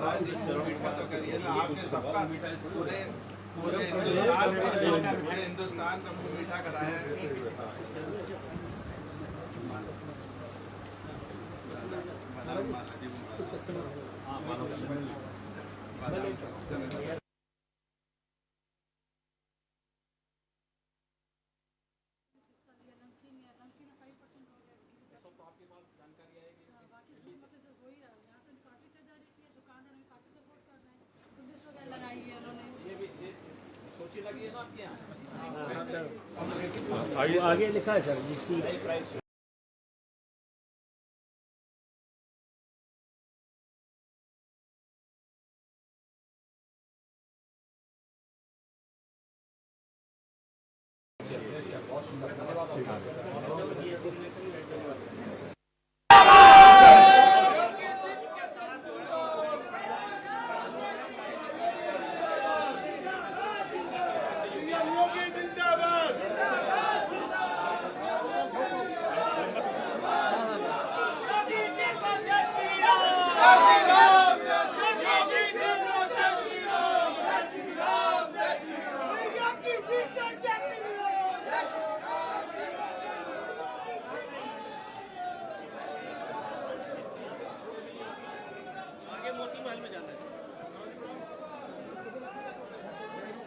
मीठा तो करिए ना, आपने सबका पूरे पूरे हिंदुस्तान का मुंह मीठा कराया है। आगे लिखा है सर।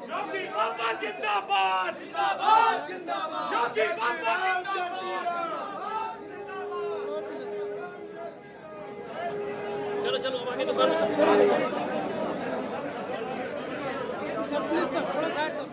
योगी बाबा जिंदाबाद जिंदाबाद जिंदाबाद योगी बाबा जिंदाबाद। चलो चलो अब आगे दुकान थोड़ा साइड सब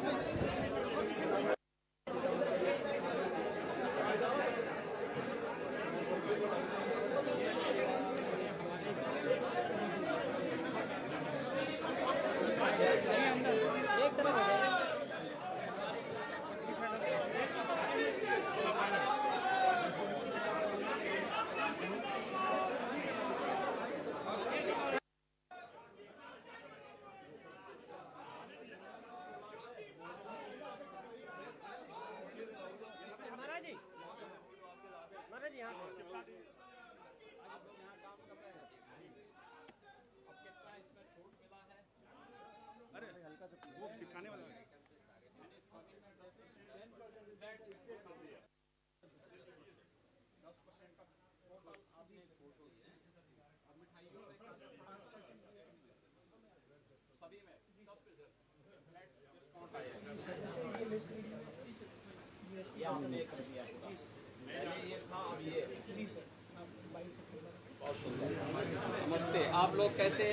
नमस्ते। आप लोग कैसे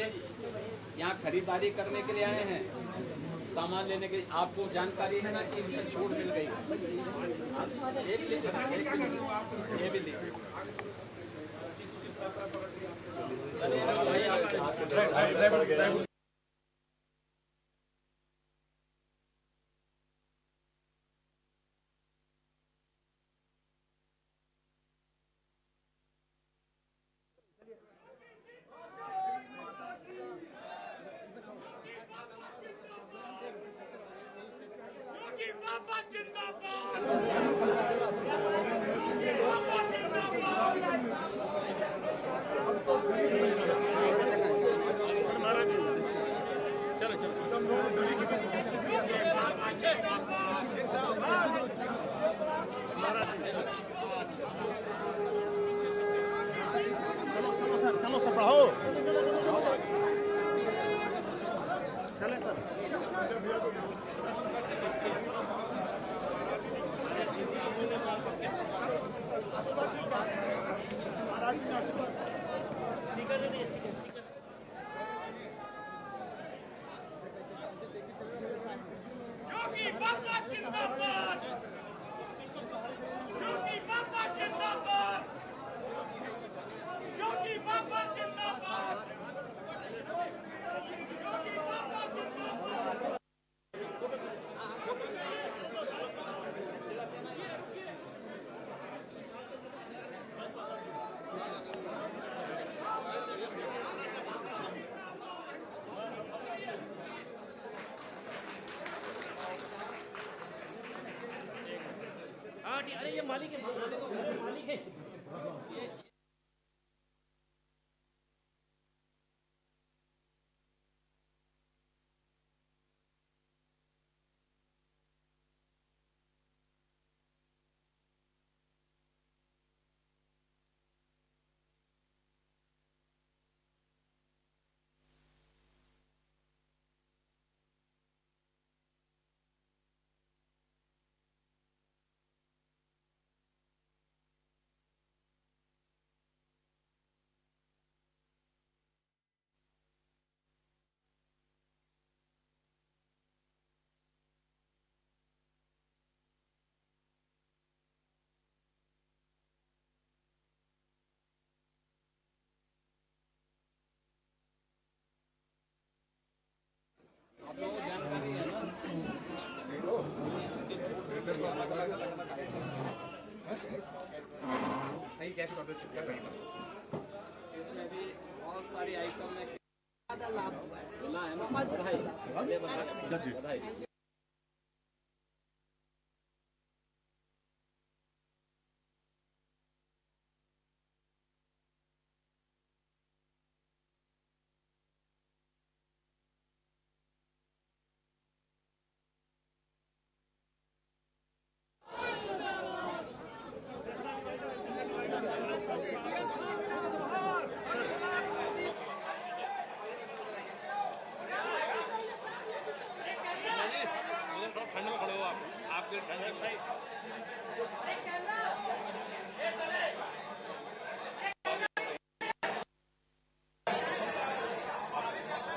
यहाँ खरीदारी करने के लिए आए हैं, सामान लेने के लिए? आपको जानकारी है ना कि इनमें छूट मिल गई। ये भी लिखिए। अरे ये मालिक है, मालिक है। इसमें भी बहुत सारी आइटम में ज्यादा लाभ हुआ है। मिला है ना। बधाई। ठंड में खड़े हो आप, आपके ठंड से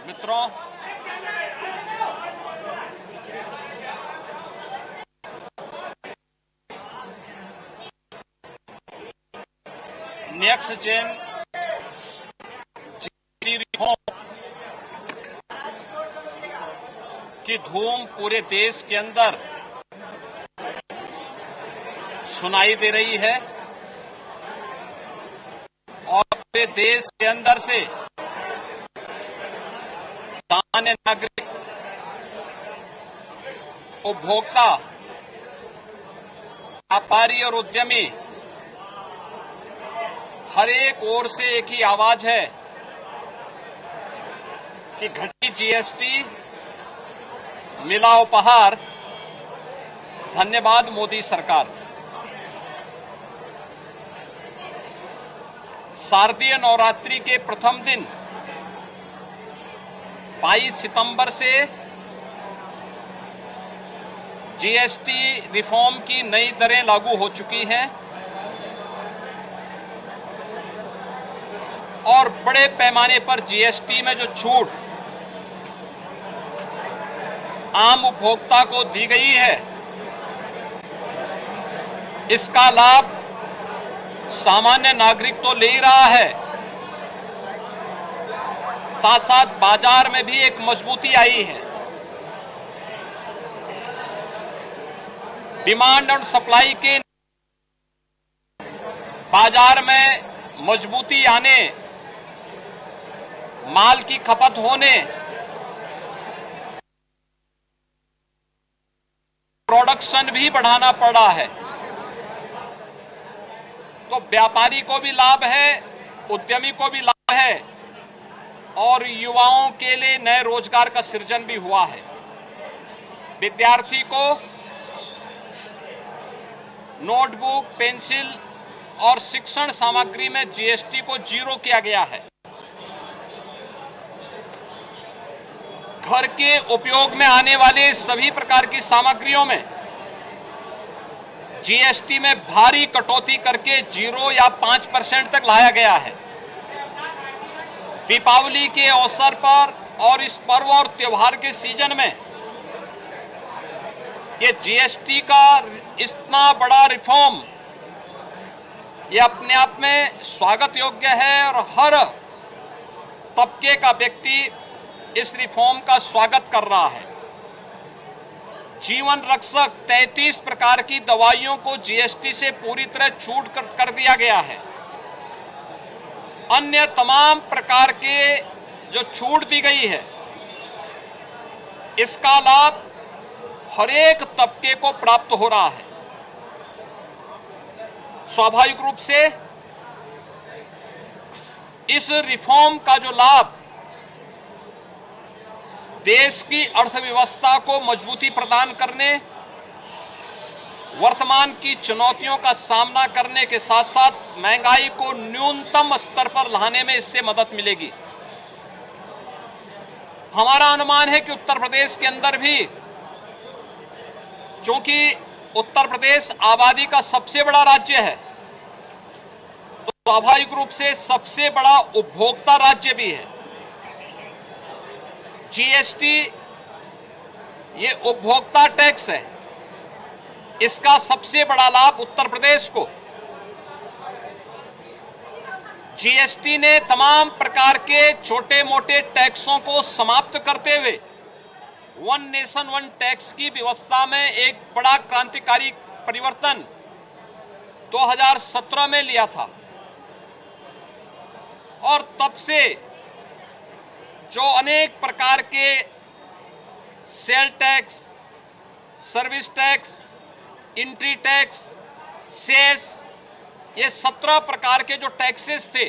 मित्रों, नेक्स्ट जेन रिफॉर्म की धूम पूरे देश के अंदर सुनाई दे रही है और पूरे देश के अंदर से सामान्य नागरिक, उपभोक्ता, व्यापारी और उद्यमी हर एक ओर से एक ही आवाज है कि घटी जीएसटी, मिला उपहार, धन्यवाद मोदी सरकार। शारदीय नवरात्रि के प्रथम दिन 22 सितंबर से जीएसटी रिफॉर्म की नई दरें लागू हो चुकी हैं और बड़े पैमाने पर जीएसटी में जो छूट आम उपभोक्ता को दी गई है, इसका लाभ सामान्य नागरिक तो ले ही रहा है, साथ साथ बाजार में भी एक मजबूती आई है। डिमांड और सप्लाई के बाजार में मजबूती आने, माल की खपत होने, प्रोडक्शन भी बढ़ाना पड़ा है, तो व्यापारी को भी लाभ है, उद्यमी को भी लाभ है और युवाओं के लिए नए रोजगार का सृजन भी हुआ है। विद्यार्थी को नोटबुक, पेंसिल और शिक्षण सामग्री में जीएसटी को 0 किया गया है। घर के उपयोग में आने वाले सभी प्रकार की सामग्रियों में जीएसटी में भारी कटौती करके 0 या 5% तक लाया गया है। दीपावली के अवसर पर और इस पर्व और त्योहार के सीजन में ये जीएसटी का इतना बड़ा रिफॉर्म ये अपने आप में स्वागत योग्य है और हर तबके का व्यक्ति इस रिफॉर्म का स्वागत कर रहा है। जीवन रक्षक 33 प्रकार की दवाइयों को जीएसटी से पूरी तरह छूट कर दिया गया है। अन्य तमाम प्रकार के जो छूट दी गई है, इसका लाभ हर एक तबके को प्राप्त हो रहा है। स्वाभाविक रूप से इस रिफॉर्म का जो लाभ देश की अर्थव्यवस्था को मजबूती प्रदान करने, वर्तमान की चुनौतियों का सामना करने के साथ साथ महंगाई को न्यूनतम स्तर पर लाने में इससे मदद मिलेगी। हमारा अनुमान है कि उत्तर प्रदेश के अंदर भी, चूंकि उत्तर प्रदेश आबादी का सबसे बड़ा राज्य है, तो स्वाभाविक रूप से सबसे बड़ा उपभोक्ता राज्य भी है। जीएसटी ये उपभोक्ता टैक्स है, इसका सबसे बड़ा लाभ उत्तर प्रदेश को। जीएसटी ने तमाम प्रकार के छोटे मोटे टैक्सों को समाप्त करते हुए वन नेशन वन टैक्स की व्यवस्था में एक बड़ा क्रांतिकारी परिवर्तन 2017 में लिया था। और तब से जो अनेक प्रकार के sale tax, service tax, entry tax, cess, ये 17 प्रकार के जो टैक्सेस थे,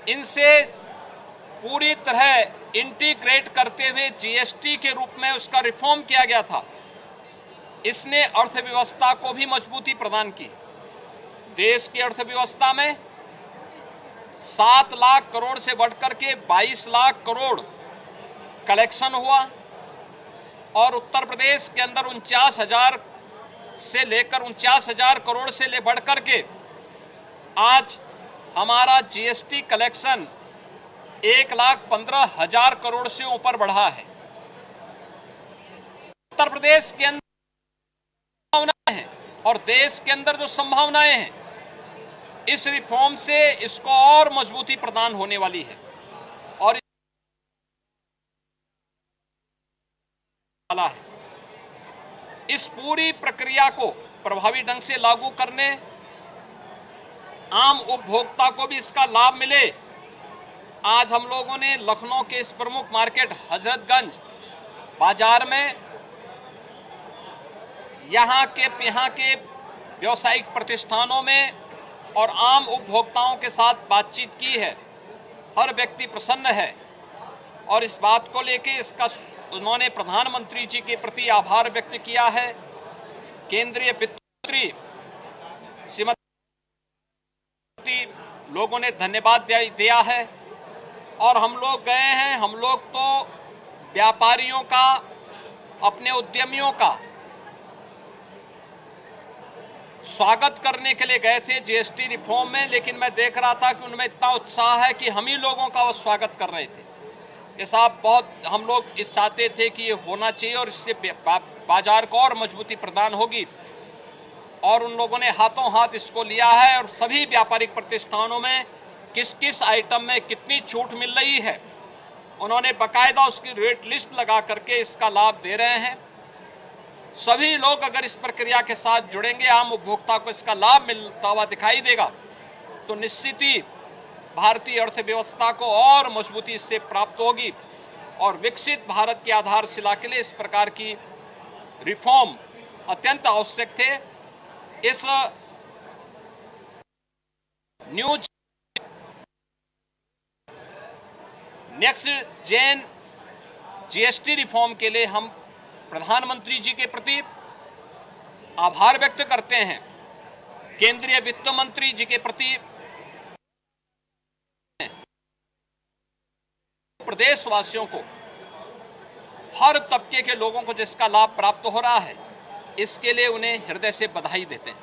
इनसे पूरी तरह इंटीग्रेट करते हुए जीएसटी के रूप में उसका रिफॉर्म किया गया था। इसने अर्थव्यवस्था को भी मजबूती प्रदान की। देश की अर्थव्यवस्था में 7 लाख करोड़ से बढ़कर के 22 लाख करोड़ कलेक्शन हुआ और उत्तर प्रदेश के अंदर 49,000 से लेकर 49,000 करोड़ से ले बढ़कर के आज हमारा जीएसटी कलेक्शन 1,15,000 करोड़ से ऊपर बढ़ा है। उत्तर प्रदेश के अंदर संभावनाएं हैं और देश के अंदर जो संभावनाएं हैं, इस रिफॉर्म से इसको और मजबूती प्रदान होने वाली है और है। इस पूरी प्रक्रिया को प्रभावी ढंग से लागू करने, आम उपभोक्ता को भी इसका लाभ मिले। आज हम लोगों ने लखनऊ के इस प्रमुख मार्केट हजरतगंज बाजार में यहाँ के व्यावसायिक प्रतिष्ठानों में और आम उपभोक्ताओं के साथ बातचीत की है। हर व्यक्ति प्रसन्न है और इस बात को लेके इसका उन्होंने प्रधानमंत्री जी के प्रति आभार व्यक्त किया है। केंद्रीय वित्त मंत्री श्रीमती लोगों ने धन्यवाद दिया है और हम लोग गए हैं। हम लोग तो व्यापारियों का, अपने उद्यमियों का स्वागत करने के लिए गए थे जीएसटी रिफॉर्म में, लेकिन मैं देख रहा था कि उनमें इतना उत्साह है कि हम ही लोगों का वो स्वागत कर रहे थे कि साहब बहुत हम लोग इस चाहते थे कि ये होना चाहिए और इससे बाजार को और मजबूती प्रदान होगी। और उन लोगों ने हाथों हाथ इसको लिया है और सभी व्यापारिक प्रतिष्ठानों में किस किस आइटम में कितनी छूट मिल रही है, उन्होंने बाकायदा उसकी रेट लिस्ट लगा करके इसका लाभ दे रहे हैं। सभी लोग अगर इस प्रक्रिया के साथ जुड़ेंगे, आम उपभोक्ता को इसका लाभ मिलता हुआ दिखाई देगा, तो निश्चित ही भारतीय अर्थव्यवस्था को और मजबूती इससे प्राप्त होगी और विकसित भारत की आधारशिला के लिए इस प्रकार की रिफॉर्म अत्यंत आवश्यक थे। इस new next gen GST reform के लिए हम प्रधानमंत्री जी के प्रति आभार व्यक्त करते हैं, केंद्रीय वित्त मंत्री जी के प्रति, प्रदेशवासियों को, हर तबके के लोगों को जिसका लाभ प्राप्त हो रहा है, इसके लिए उन्हें हृदय से बधाई देते हैं।